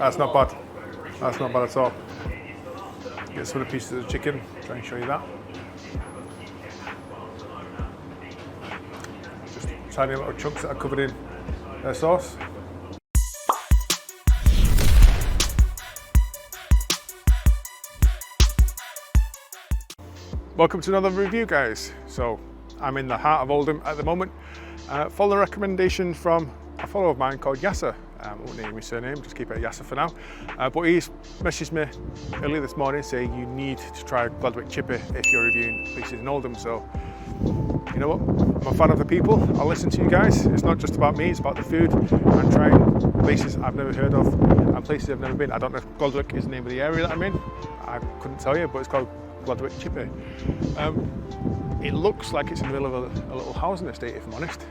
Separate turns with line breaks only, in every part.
That's not bad. That's not bad at all. Get some of the pieces of the chicken, try and show you that. Just tiny little chunks that are covered in their sauce. Welcome to another review, guys. So I'm in the heart of Oldham at the moment. Follow a recommendation from a follower of mine called Yasser. I won't name his surname, just keep it Yasser for now. But he's messaged me earlier this morning saying you need to try Glodwick Chippy if you're reviewing places in Oldham. So, you know what? I'm a fan of the people. I'll listen to you guys. It's not just about me, it's about the food and trying places I've never heard of and places I've never been. I don't know if Glodwick is the name of the area that I'm in. I couldn't tell you, but it's called Glodwick Chippy. It looks like it's in the middle of a little housing estate, if I'm honest.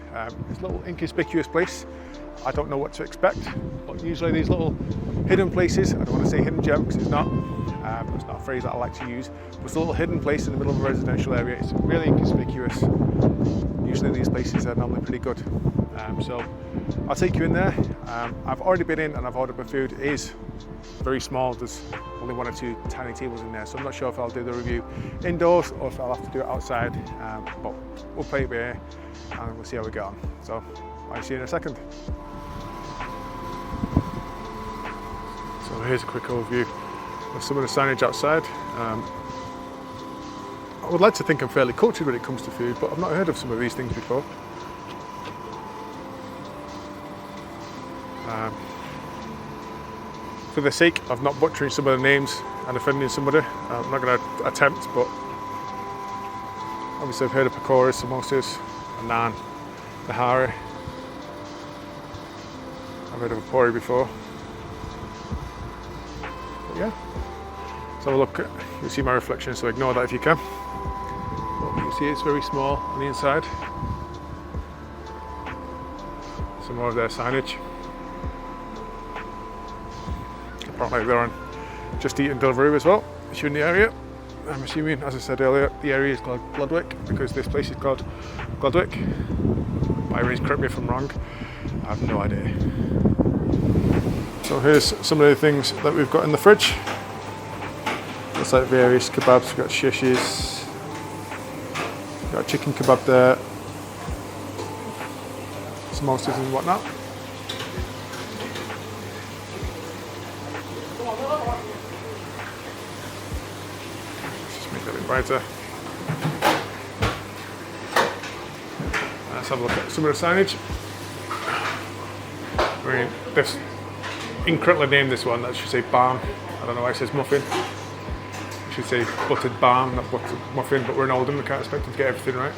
It's a little inconspicuous place. I don't know what to expect, but usually these little hidden places, I don't want to say hidden gem because it's not. It's not a phrase that I like to use, but it's a little hidden place in the middle of a residential area. It's really inconspicuous. Usually these places are normally pretty good. So I'll take you in there. I've already been in and I've ordered my food. It is very small. There's only 1 or 2 tiny tables in there, so I'm not sure if I'll do the review indoors or if I'll have to do it outside. But we'll play it by ear and we'll see how we get on. So I'll see you in a second. So here's a quick overview of some of the signage outside. I would like to think I'm fairly cultured when it comes to food, but I've not heard of some of these things before. For the sake of not butchering some of the names and offending somebody, I'm not going to attempt, but obviously I've heard of pakoras, samosas, a naan, nahari. I've heard of a puri before. But yeah, so have a look. You'll see my reflection, so ignore that if you can. But you can see it's very small on the inside. Some more of their signage. Apparently they're on Just Eat and Deliveroo as well, if you're in the area. I'm assuming, as I said earlier, the area is called Glodwick because this place is called Glodwick. Byron's, correct me if I'm wrong, I have no idea. So here's some of the things that we've got in the fridge. Looks like various kebabs. We've got shishes, we've got a chicken kebab there, samosas and whatnot. Brighter. Let's have a look at some of the signage. I mean, this incorrectly named this one. That should say balm. I don't know why it says muffin. It should say buttered balm, not buttered muffin. But we're in Oldham. We can't expect them to get everything right.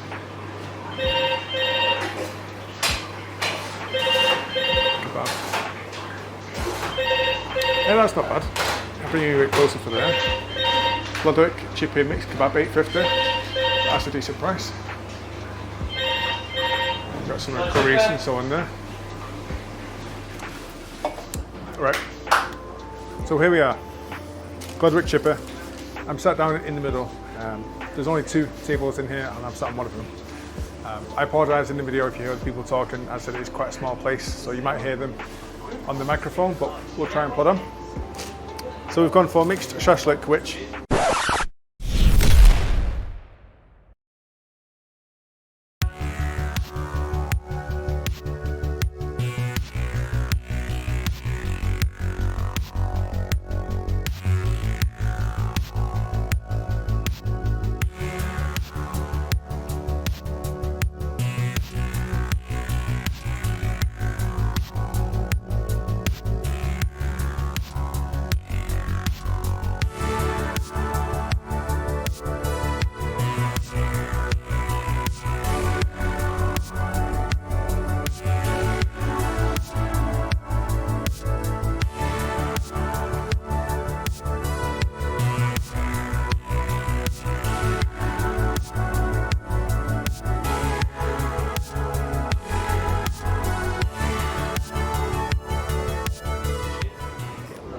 Kebab. Yeah, that's not bad. I'll bring you a bit closer for there. Glodwick Chippy mixed kebab, $8.50. That's a decent price. Got some curries and so on there. Right, so here we are, Glodwick Chippy. I'm sat down in the middle. There's only 2 tables in here and I'm sat on one of them. I apologise in the video if you hear people talking. As I said, it's quite a small place, so you might hear them on the microphone, but we'll try and put them. So we've gone for mixed shashlik, which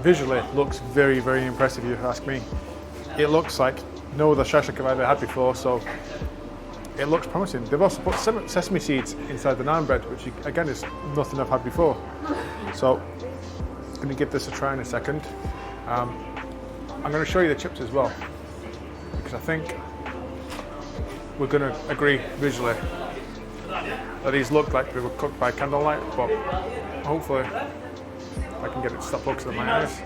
visually looks very, very impressive, if you ask me. It looks like no other shashlik I've ever had before, so it looks promising. They've also put sesame seeds inside the naan bread, which again is nothing I've had before. So going to give this a try in a second. I'm going to show you the chips as well, because I think we're going to agree visually that these look like they were cooked by candlelight, but hopefully I can get it to stop focusing on my eyes.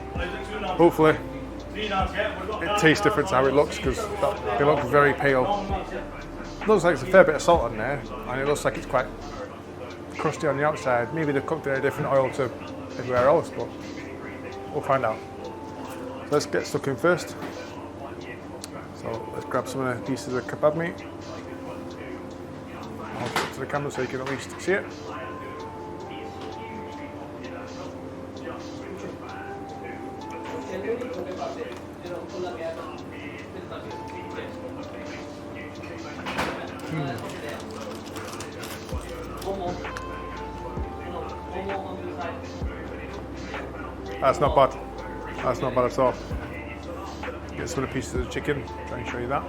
Hopefully it tastes different to how it looks, because they look very pale. It looks like there's a fair bit of salt on there, and it looks like it's quite crusty on the outside. Maybe they've cooked it in a different oil to everywhere else, but we'll find out. So let's get stuck in first. So let's grab some of the pieces of kebab meat. I'll put it to the camera so you can at least see it. That's not bad. That's not bad at all. Get some of the pieces of the chicken, try and show you that.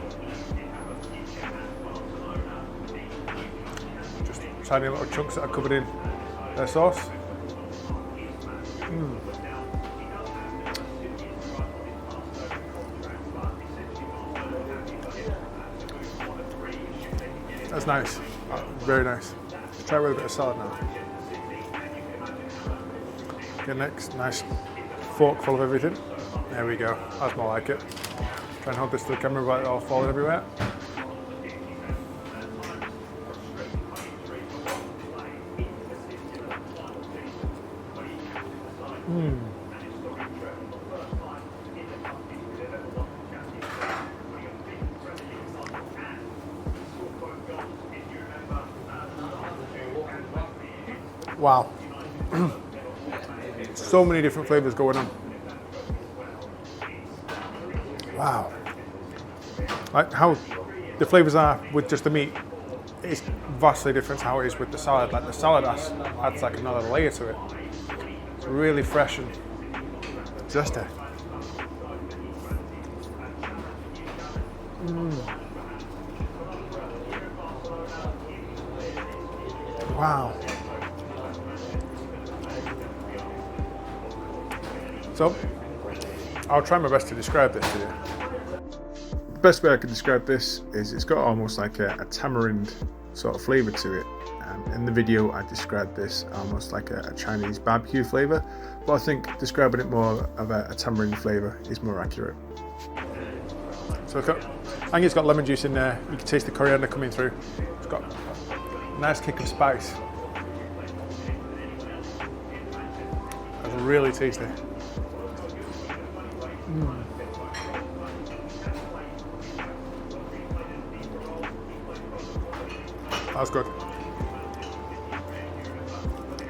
Just tiny little chunks that are covered in their sauce. That's nice. Very nice. Let's try it with a bit of salad now. Okay, next, nice fork full of everything. There we go. That's more like it. Try and hold this to the camera without it all falling everywhere. Wow. So many different flavors going on. Wow. Like how the flavors are with just the meat is vastly different to how it is with the salad. Like the salad adds like another layer to it. It's really fresh and zesty. Wow. So, I'll try my best to describe this to you. The best way I can describe this is it's got almost like a tamarind sort of flavour to it. In the video I described this almost like a Chinese barbecue flavour, but I think describing it more of a tamarind flavour is more accurate. So I think it's got lemon juice in there, you can taste the coriander coming through. It's got a nice kick of spice. It's really tasty. That's good.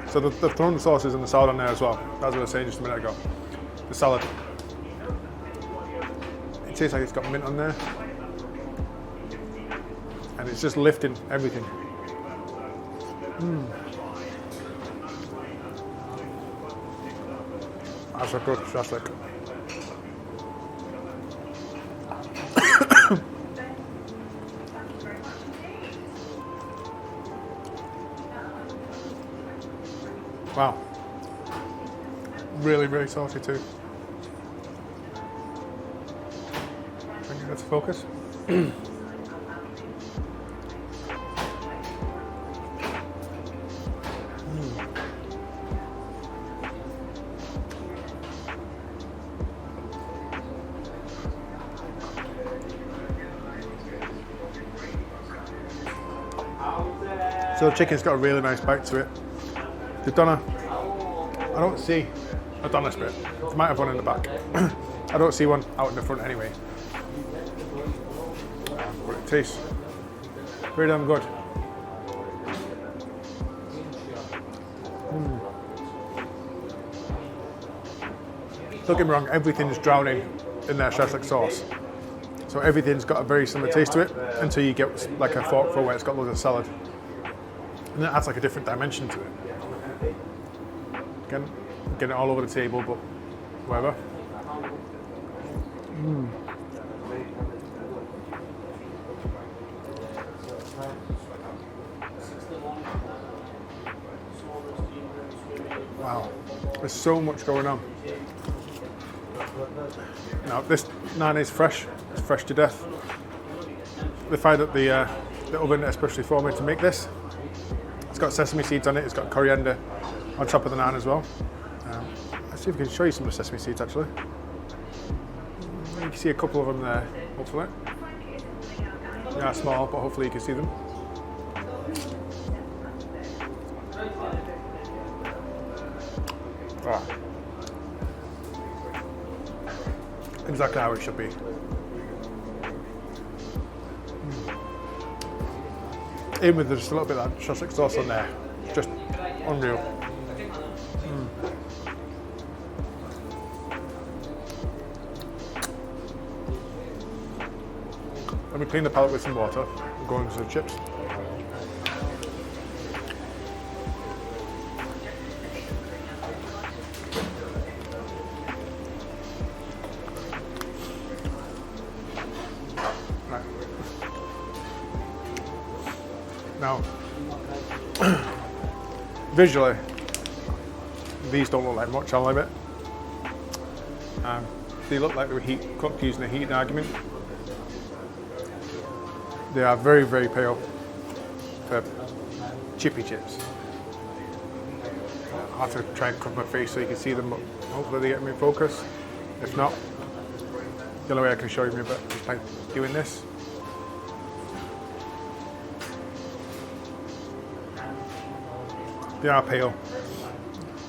So they've thrown the sauces and the salad on there as well. That's what I was saying just a minute ago. The salad. It tastes like it's got mint on there. And it's just lifting everything. That's a good shashlik. Wow. Really, really saucy too. Can you get to focus? So the chicken's got a really nice bite to it. The doner, I don't see a doner spit. There might have one in the back. I don't see one out in the front anyway. But it tastes very damn good. Don't get me wrong, everything's drowning in their shashlik sauce. So everything's got a very similar taste to it until you get like a forkful where it's got loads of salad. And that adds like a different dimension to it. Again, getting it all over the table, but whatever. Wow. There's so much going on. Now this naan is fresh. It's fresh to death. They fired up the oven especially for me to make this. It's got sesame seeds on it. It's got coriander on top of the naan as well. Let's see if we can show you some of the sesame seeds actually. You can see a couple of them there, hopefully. They are small, but hopefully you can see them. Ah. Exactly how it should be. Even with just a little bit of that Shashlik sauce on there, just unreal. Let me clean the palate with some water and go into the chips. Right. Now, visually, these don't look like much, I'll admit. They look like they were cooked using a heating argument. They are very, very pale for chippy chips. I'll have to try and cover my face so you can see them, but hopefully they get me in focus. If not, the only way I can show you a bit is by doing this. They are pale,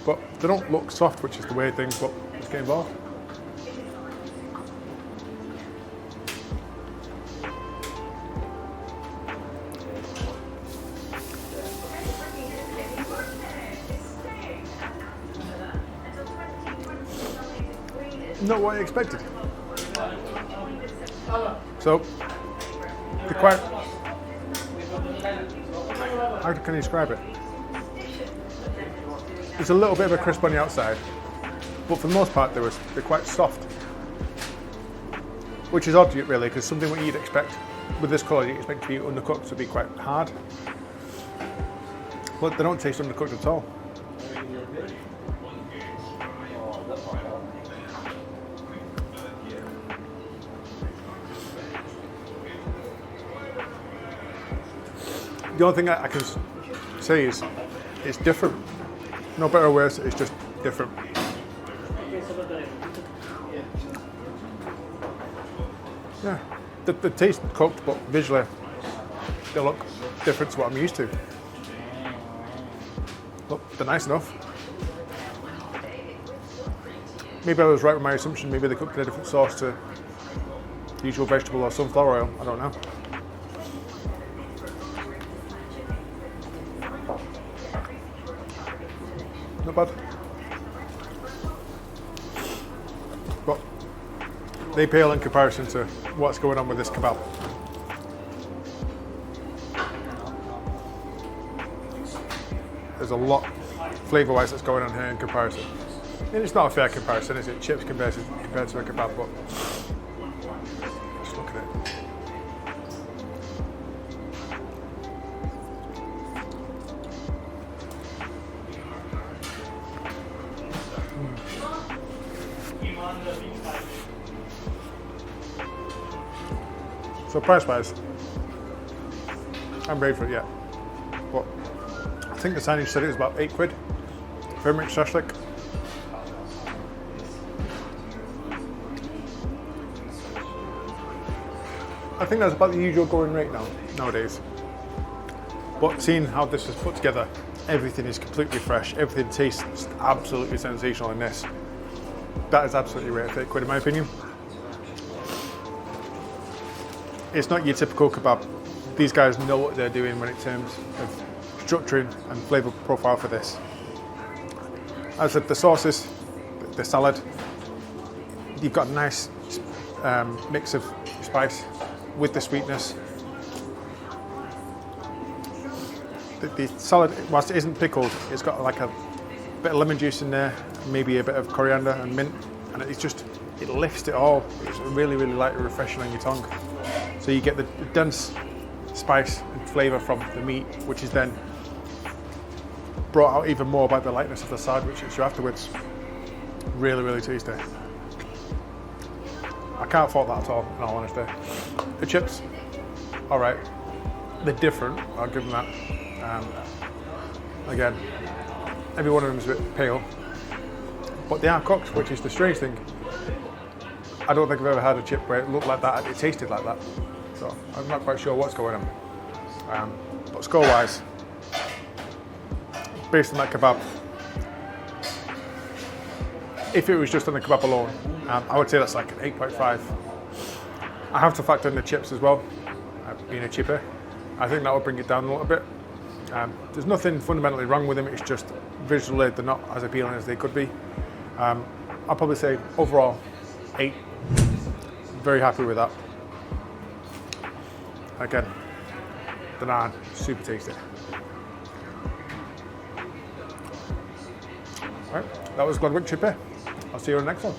but they don't look soft, which is the weird thing, but let's get involved. Not what I expected. So, they're quite, how can I describe it? There's a little bit of a crisp on the outside, but for the most part they're quite soft. Which is odd really, because something what you'd expect with this colour, you'd expect to be undercooked to be quite hard. But they don't taste undercooked at all. The only thing I can say is it's different. No better words, it's just different. Yeah, the taste cooked, but visually they look different to what I'm used to. But they're nice enough. Maybe I was right with my assumption, maybe they cooked in a different sauce to the usual vegetable or sunflower oil, I don't know. Not bad. But they pale in comparison to what's going on with this kebab. There's a lot flavour-wise that's going on here in comparison. And it's not a fair comparison, is it? Chips compared to a kebab, but just look at it. So price-wise, I'm ready for it yet. But I think the signage said it was about £8. Very much Shashlik. I think that's about the usual going rate nowadays. But seeing how this is put together, everything is completely fresh. Everything tastes absolutely sensational in this. That is absolutely worth £8 in my opinion. It's not your typical kebab. These guys know what they're doing when it terms of structuring and flavour profile for this. As I said, the sauces, the salad, you've got a nice mix of spice with the sweetness. The salad, whilst it isn't pickled, it's got like a bit of lemon juice in there, maybe a bit of coriander and mint, and it lifts it all. It's really, really light and refreshing on your tongue. So you get the dense spice and flavour from the meat, which is then brought out even more about the lightness of the sandwich issue afterwards. Really, really tasty. I can't fault that at all, in all honesty. The chips, all right. They're different, I'll give them that. Again, every one of them is a bit pale, but they are cooked, which is the strange thing. I don't think I've ever had a chip where it looked like that and it tasted like that. So I'm not quite sure what's going on. But score-wise, based on that kebab, if it was just on the kebab alone, I would say that's like an 8.5. I have to factor in the chips as well, being a chipper. I think that would bring it down a little bit. There's nothing fundamentally wrong with them, it's just visually they're not as appealing as they could be. I'll probably say overall 8. Very happy with that. Again, the naan, super tasty. Right, that was Glodwick Chippy. I'll see you on the next one.